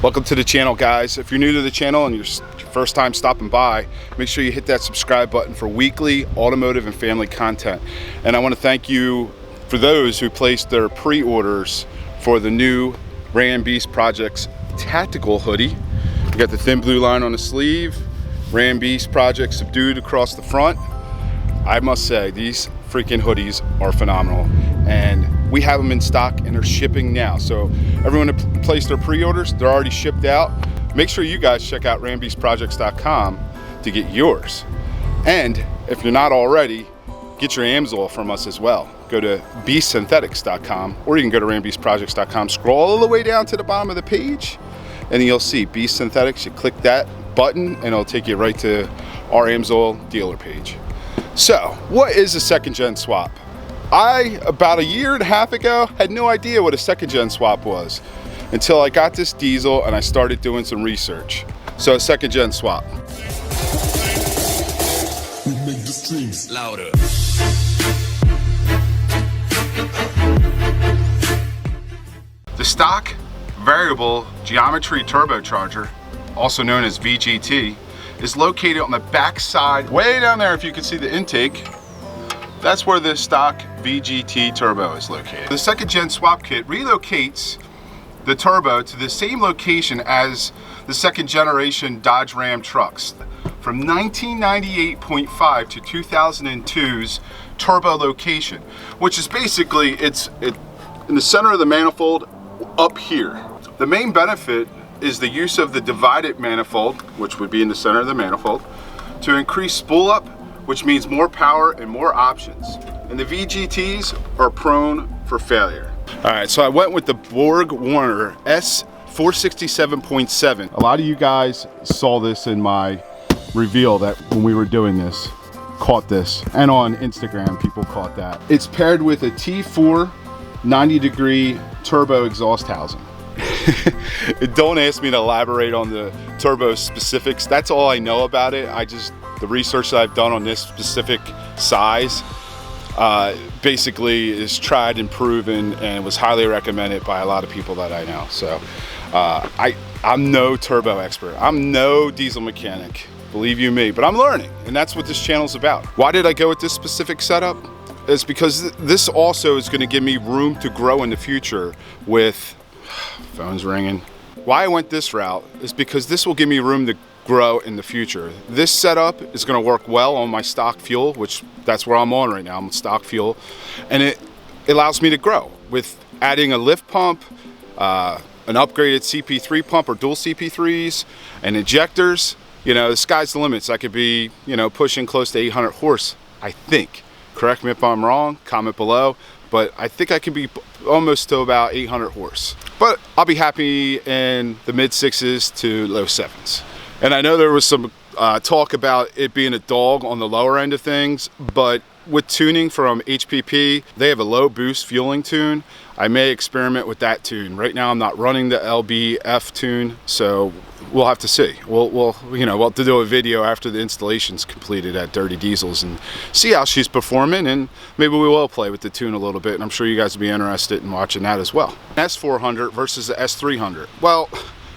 Welcome to the channel, guys. If you're new to the channel and you're your first time stopping by, make sure you hit that subscribe button for weekly automotive and family content. And I want to thank you for those who placed their pre-orders for the new Ram Beast Projects tactical hoodie. You got the thin blue line on the sleeve, Ram Beast Project subdued across the front. I must say, these freaking hoodies are phenomenal, and we have them in stock and they're shipping now. So everyone that placed their pre-orders, they're already shipped out. Make sure you guys check out rambeastprojects.com to get yours. And if you're not already, get your Amsoil from us as well. Go to beastsynthetics.com, or you can go to rambeastprojects.com, scroll all the way down to the bottom of the page, and you'll see Beast Synthetics. You click that button and it'll take you right to our Amsoil dealer page. So, what is a second gen swap? I, about a year and a half ago, had no idea what a second gen swap was until I got this diesel and I started doing some research. So, a second gen swap. We make the streams louder. The stock variable geometry turbocharger, also known as VGT, is located on the back side, way down there. If you can see the intake, that's where the stock VGT turbo is located. The second gen swap kit relocates the turbo to the same location as the second generation Dodge Ram trucks, from 1998.5 to 2002's turbo location, which is basically it's in the center of the manifold up here. The main benefit is the use of the divided manifold, which would be in the center of the manifold, to increase spool up, which means more power and more options. And the VGTs are prone for failure. All right, so I went with the Borg-Warner S467.7. A lot of you guys saw this in my reveal that when we were doing this, caught this, and on Instagram people caught that. It's paired with a T4 90-degree turbo exhaust housing. Don't ask me to elaborate on the turbo specifics. That's all I know about it. The research that I've done on this specific size basically is tried and proven and was highly recommended by a lot of people that I know. So I'm no turbo expert. I'm no diesel mechanic, believe you me, but I'm learning, and that's what this channel's about. Why did I go with this specific setup? It's because this also is going to give me room to grow in the future with phone's ringing. Why I went this route is because this will give me room to grow in the future. This setup is going to work well on my stock fuel, which that's where I'm on right now. I'm stock fuel, and it allows me to grow with adding a lift pump, an upgraded CP3 pump or dual CP3s, and injectors. You know, the sky's the limits. I could be, pushing close to 800 horse, I think. Correct me if I'm wrong, comment below, but I think I can be almost to about 800 horse. But I'll be happy in the mid 6s to low 7s. And I know there was some talk about it being a dog on the lower end of things, but with tuning from HPP, they have a low boost fueling tune. I may experiment with that tune. Right now I'm not running the LBF tune, so we'll have to see. We'll have to do a video after the installation's completed at Dirty Diesels and see how she's performing, and maybe we will play with the tune a little bit, and I'm sure you guys will be interested in watching that as well. S400 versus the S300. Well,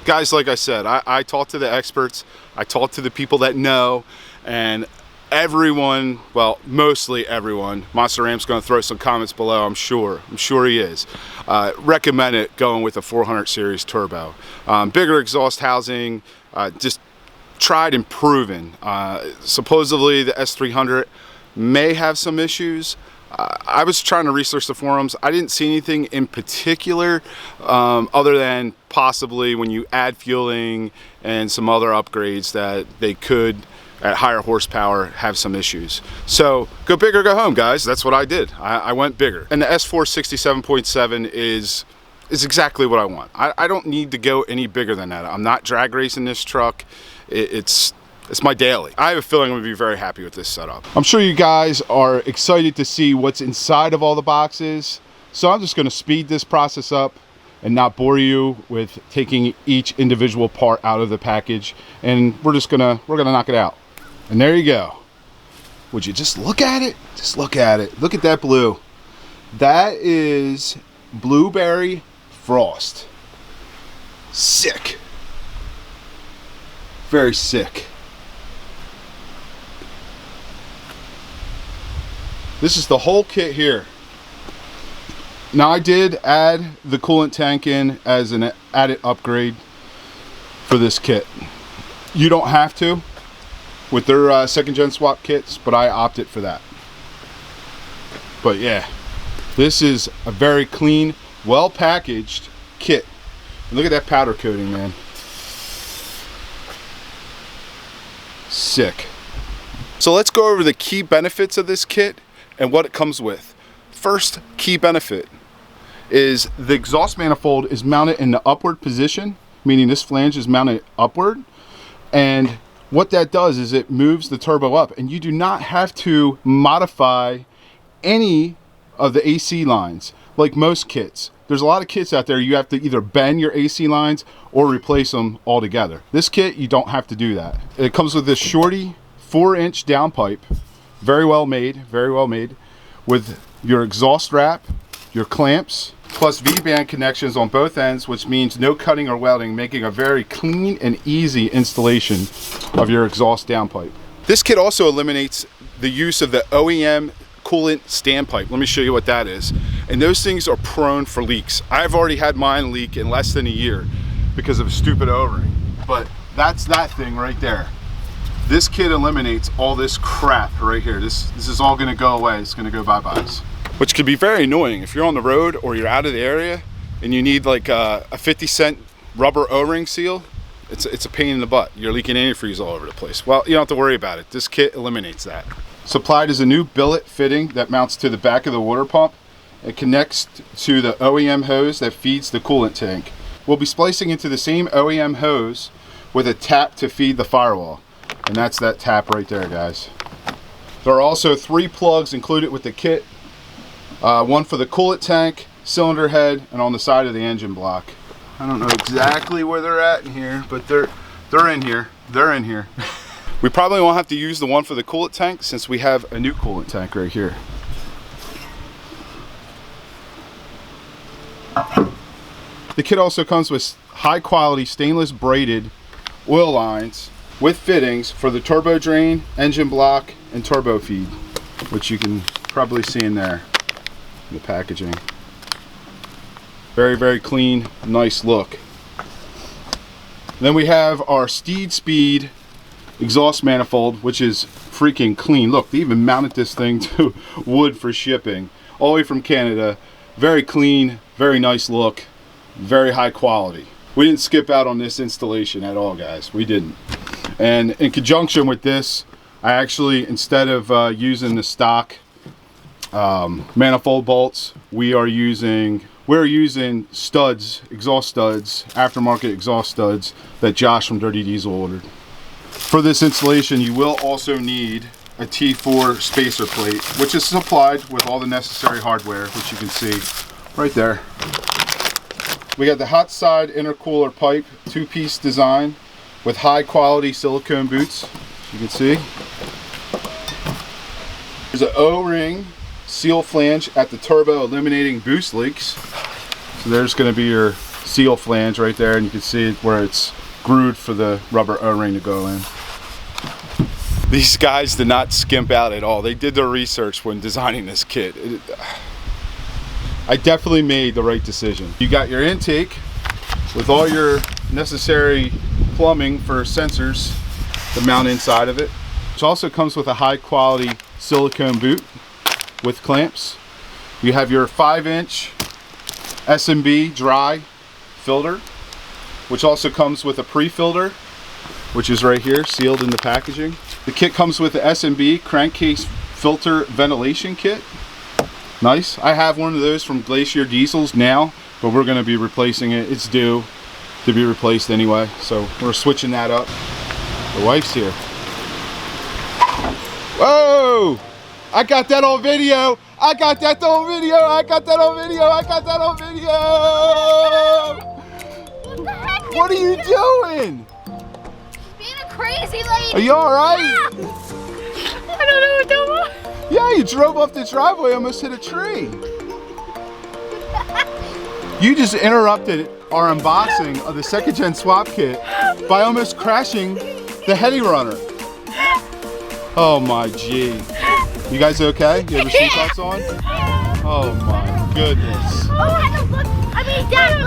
guys, like I said, I talked to the experts, I talked to the people that know, and everyone, well, mostly everyone, Monster Ram's going to throw some comments below, I'm sure he is, recommend it going with a 400 series turbo. Bigger exhaust housing, just tried and proven. Supposedly the S300 may have some issues. I was trying to research the forums. I didn't see anything in particular other than possibly when you add fueling and some other upgrades that they could, at higher horsepower, have some issues. So go big or go home, guys. That's what I did. I went bigger. And the S467.7 is exactly what I want. I don't need to go any bigger than that. I'm not drag racing this truck. It's my daily. I have a feeling I'm gonna be very happy with this setup. I'm sure you guys are excited to see what's inside of all the boxes. So I'm just gonna speed this process up and not bore you with taking each individual part out of the package. And we're gonna knock it out. And there you go. Would you just look at it? Just look at it. Look at that blue. That is blueberry frost. Sick. Very sick. This is the whole kit here. Now I did add the coolant tank in as an added upgrade for this kit. You don't have to with their second gen swap kits, but I opted for that. But yeah, this is a very clean, well packaged kit. Look at that powder coating, man. Sick. So let's go over the key benefits of this kit and what it comes with. First key benefit is the exhaust manifold is mounted in the upward position, meaning this flange is mounted upward, and what that does is it moves the turbo up, and you do not have to modify any of the AC lines like most kits. There's a lot of kits out there you have to either bend your AC lines or replace them altogether. This kit, you don't have to do that. It comes with this shorty 4-inch downpipe, very well made, with your exhaust wrap, your clamps, plus V-band connections on both ends, which means no cutting or welding, making a very clean and easy installation of your exhaust downpipe. This kit also eliminates the use of the OEM coolant standpipe. Let me show you what that is. And those things are prone for leaks. I've already had mine leak in less than a year because of a stupid O-ring. But that's that thing right there. This kit eliminates all this crap right here. This is all gonna go away. It's gonna go bye-byes. Which can be very annoying if you're on the road or you're out of the area and you need like a 50-cent rubber O-ring seal. It's a pain in the butt. You're leaking antifreeze all over the place. Well, you don't have to worry about it. This kit eliminates that. Supplied is a new billet fitting that mounts to the back of the water pump. It connects to the OEM hose that feeds the coolant tank. We'll be splicing into the same OEM hose with a tap to feed the firewall. And that's that tap right there, guys. There are also 3 plugs included with the kit. One for the coolant tank, cylinder head, and on the side of the engine block. I don't know exactly where they're at in here, but they're in here. They're in here. We probably won't have to use the one for the coolant tank since we have a new coolant tank right here. The kit also comes with high quality stainless braided oil lines with fittings for the turbo drain, engine block, and turbo feed, which you can probably see in there, in the packaging. Very, very clean, nice look. Then we have our Steed Speed exhaust manifold, which is freaking clean. Look, they even mounted this thing to wood for shipping, all the way from Canada. Very clean, very nice look, very high quality. We didn't skip out on this installation at all, guys. We didn't. And in conjunction with this, I actually, instead of using the stock manifold bolts, we're using studs, exhaust studs, aftermarket exhaust studs that Josh from Dirty Diesel ordered. For this installation, you will also need a T4 spacer plate, which is supplied with all the necessary hardware, which you can see right there. We got the hot side intercooler pipe, 2-piece design with high quality silicone boots, you can see. There's an O-ring seal flange at the turbo, eliminating boost leaks. So there's going to be your seal flange right there, and you can see where it's grooved for the rubber O-ring to go in. These guys did not skimp out at all. They did their research when designing this kit. I definitely made the right decision. You got your intake with all your necessary plumbing for sensors to mount inside of it. Which also comes with a high quality silicone boot with clamps. You have your 5-inch S&B dry filter, which also comes with a pre-filter, which is right here, sealed in the packaging. The kit comes with the S&B crankcase filter ventilation kit. Nice. I have one of those from Glacier Diesels now, but we're going to be replacing it. It's due to be replaced anyway, so we're switching that up. The wife's here. Whoa! I got that on video! I got that on video! I got that on video! I got that on video! What the heck? What are you doing? Being a crazy lady. Are you alright? Yeah. I don't know what that was. Yeah, you drove off the driveway, almost hit a tree. You just interrupted our unboxing of the second gen swap kit by almost crashing The Heddy runner. Oh my gee. You guys okay? You have your seatbelts on? Oh my goodness. Oh, I don't look. I mean, Dad,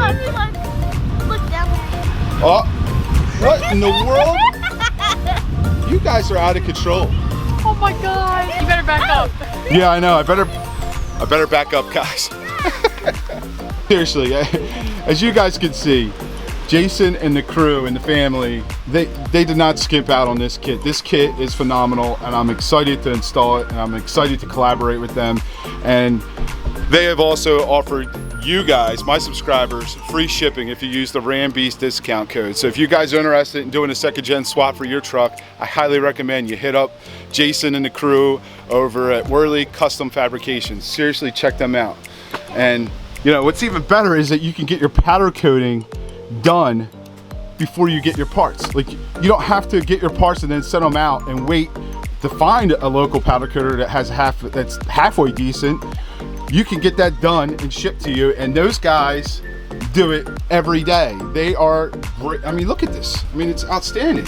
look down there. Oh, what in the world? You guys are out of control. Oh my God. You better back up. Yeah, I know. I better back up, guys. Seriously, as you guys can see, Jason and the crew and the family, they did not skimp out on this kit. This kit is phenomenal, and I'm excited to install it, and I'm excited to collaborate with them. And they have also offered you guys, my subscribers, free shipping if you use the Ram Beast discount code. So if you guys are interested in doing a second gen swap for your truck, I highly recommend you hit up Jason and the crew over at Wehrli Custom Fabrications. Seriously, check them out. And you know what's even better is that you can get your powder coating done before you get your parts. Like, you don't have to get your parts and then send them out and wait to find a local powder coater that has that's halfway decent. You can get that done and shipped to you, and those guys do it every day. They are great. I mean, look at this. I mean, it's outstanding.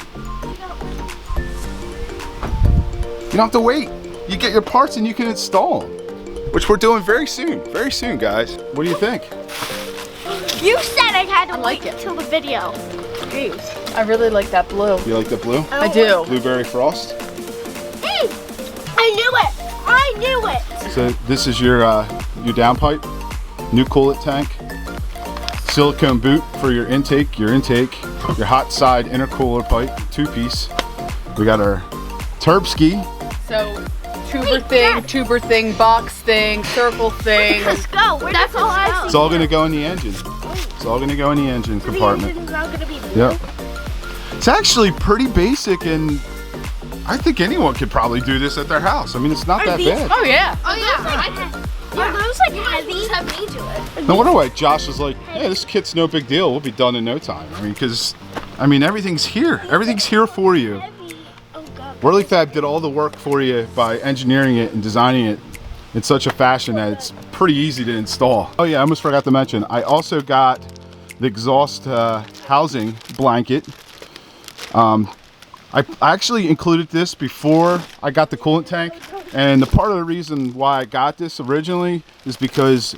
You don't have to wait. You get your parts and you can install them, which we're doing very soon, guys. What do you think? You said I had to like wait it. till the video. Jeez. I really like that blue. You like the blue? I do. Blueberry frost. Hey, I knew it. I knew it. So this is your downpipe, new coolant tank, silicone boot for your intake, your hot side intercooler pipe, 2-piece. We got our turb ski. So Dad. tuber thing, box thing, circle thing. Let's go. That's all I see. It's all gonna go in the engine. It's all gonna go in the engine compartment. The engine's not gonna be blue. Yep. It's actually pretty basic, and I think anyone could probably do this at their house. I mean, it's not that bad. Oh yeah. Oh yeah. Are those like heavy? Have me do it. No wonder why Josh was like, "Yeah, this kit's no big deal. We'll be done in no time." I mean, because everything's here. Everything's here for you. Heavy. Oh God. Wehrli Fab did all the work for you by engineering it and designing it in such a fashion that it's pretty easy to install. Oh yeah, I almost forgot to mention, I also got the exhaust housing blanket. I actually included this before I got the coolant tank, and the part of the reason why I got this originally is because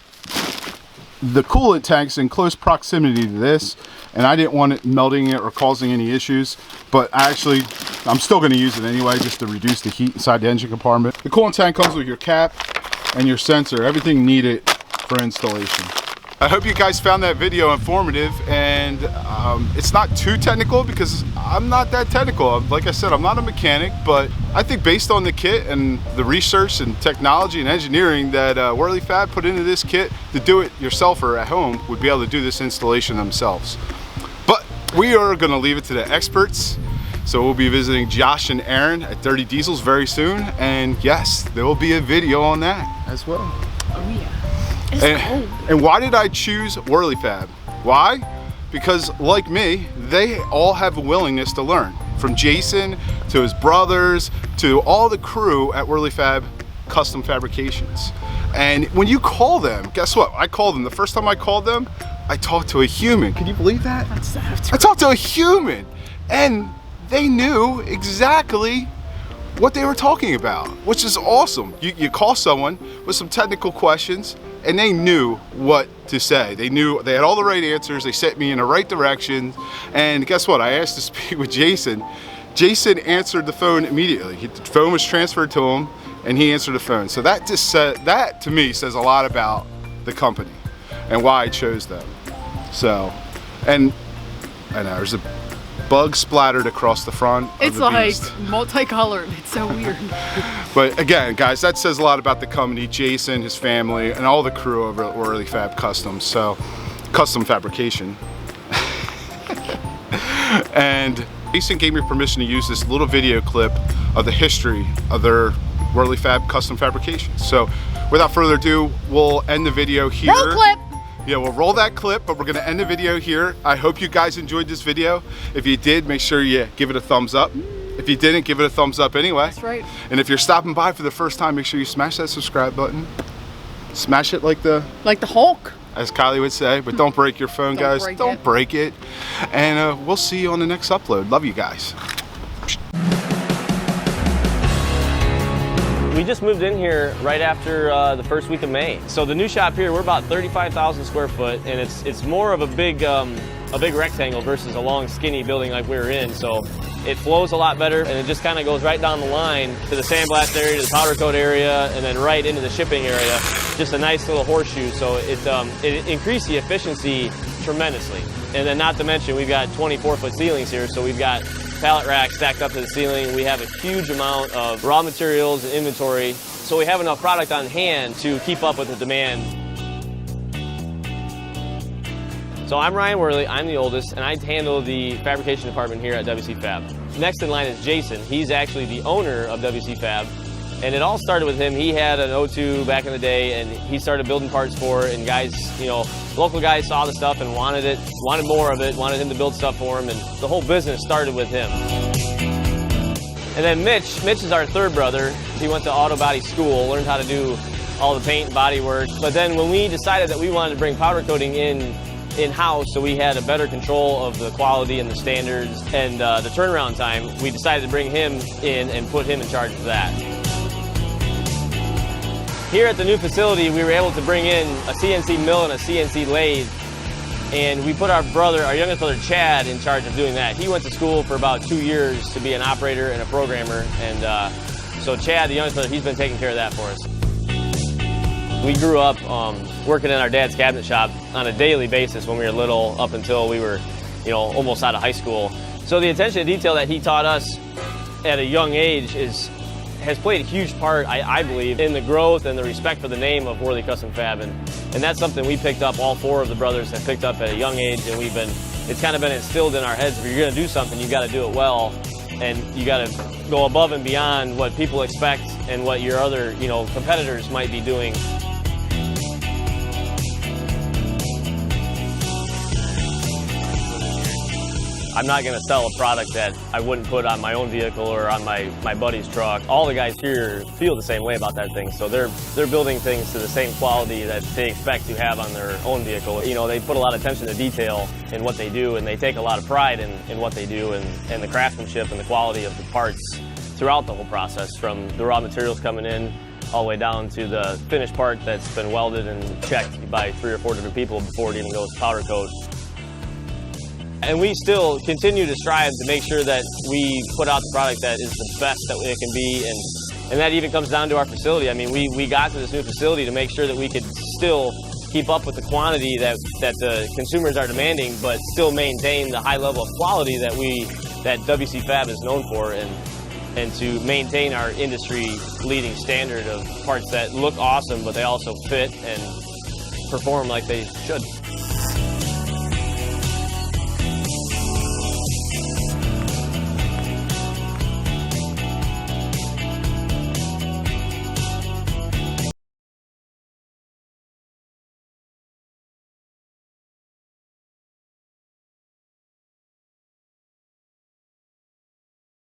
the coolant tank's in close proximity to this, and I didn't want it melting it or causing any issues, but I'm still going to use it anyway just to reduce the heat inside the engine compartment. The coolant tank comes with your cap and your sensor, everything needed for installation. I hope you guys found that video informative, and it's not too technical because I'm not that technical. Like I said, I'm not a mechanic, but I think based on the kit and the research and technology and engineering that Wehrli Fab put into this kit, to do it yourself or at home would be able to do this installation themselves. But we are going to leave it to the experts. So we'll be visiting Josh and Aaron at Dirty Diesels very soon, and yes, there will be a video on that as well. Oh yeah. And why did I choose Wehrli Fab? Why? Because like me, they all have a willingness to learn. From Jason to his brothers to all the crew at Wehrli Fab Custom Fabrications. And when you call them, guess what? I called them. The first time I called them, I talked to a human. Can you believe that? I talked to a human, and they knew exactly what they were talking about, which is awesome. You call someone with some technical questions, and they knew what to say. They knew they had all the right answers. They set me in the right direction. And guess what? I asked to speak with Jason. Jason answered the phone immediately. The phone was transferred to him, and he answered the phone. So that to me says a lot about the company and why I chose them. So, and I know there's a bug splattered across the front of It's the like beast. multicolored. It's so weird. But again, guys, that says a lot about the company, Jason, his family, and all the crew over at Wehrli Fab Customs. So, custom fabrication. And Jason gave me permission to use this little video clip of the history of their Wehrli Fab Custom Fabrications. So, without further ado, we'll end the video here. Roll clip. Yeah, we'll roll that clip, but we're gonna end the video here. I hope you guys enjoyed this video. If you did, make sure you give it a thumbs up. If you didn't, give it a thumbs up anyway. That's right. And if you're stopping by for the first time, make sure you smash that subscribe button. Smash it like the Hulk. as Kylie would say, but don't break your phone, guys. Don't break it. And we'll see you on the next upload. Love you guys. We just moved in here right after the first week of May. So the new shop here, we're about 35,000 square foot, and it's more of a big rectangle versus a long, skinny building like we were in. So it flows a lot better, and it just kind of goes right down the line to the sandblast area, to the powder coat area, and then right into the shipping area. Just a nice little horseshoe. So it increased the efficiency tremendously. And then not to mention, we've got 24-foot ceilings here, so we've got pallet racks stacked up to the ceiling. We have a huge amount of raw materials and inventory, so we have enough product on hand to keep up with the demand. So I'm Ryan Wehrli, I'm the oldest, and I handle the fabrication department here at WCFab. Next in line is Jason. He's actually the owner of WCFab, and it all started with him. He had an O2 back in the day, and he started building parts for it, and guys, local guys saw the stuff and wanted it, wanted more of it, wanted him to build stuff for him, and the whole business started with him. And then Mitch is our third brother. He went to auto body school, learned how to do all the paint and body work, but then when we decided that we wanted to bring powder coating in-house, so we had a better control of the quality and the standards and the turnaround time, we decided to bring him in and put him in charge of that. Here at the new facility, we were able to bring in a CNC mill and a CNC lathe, and we put our youngest brother Chad, in charge of doing that. He went to school for about 2 years to be an operator and a programmer, and so Chad, the youngest brother, he's been taking care of that for us. We grew up working in our dad's cabinet shop on a daily basis when we were little, up until we were, almost out of high school. So the attention to detail that he taught us at a young age has played a huge part, I believe, in the growth and the respect for the name of Wehrli Custom Fab, and that's something we picked up. All four of the brothers have picked up at a young age, and it's kind of been instilled in our heads. If you're going to do something, you got to do it well, and you got to go above and beyond what people expect and what your other, competitors might be doing. I'm not going to sell a product that I wouldn't put on my own vehicle or on my buddy's truck. All the guys here feel the same way about that thing, so they're building things to the same quality that they expect to have on their own vehicle. They put a lot of attention to detail in what they do, and they take a lot of pride in what they do and the craftsmanship and the quality of the parts throughout the whole process, from the raw materials coming in all the way down to the finished part that's been welded and checked by 3 or 4 different people before it even goes to powder coat. And we still continue to strive to make sure that we put out the product that is the best that it can be, and that even comes down to our facility. I mean, we got to this new facility to make sure that we could still keep up with the quantity that the consumers are demanding, but still maintain the high level of quality that WCFab is known for, and to maintain our industry-leading standard of parts that look awesome, but they also fit and perform like they should.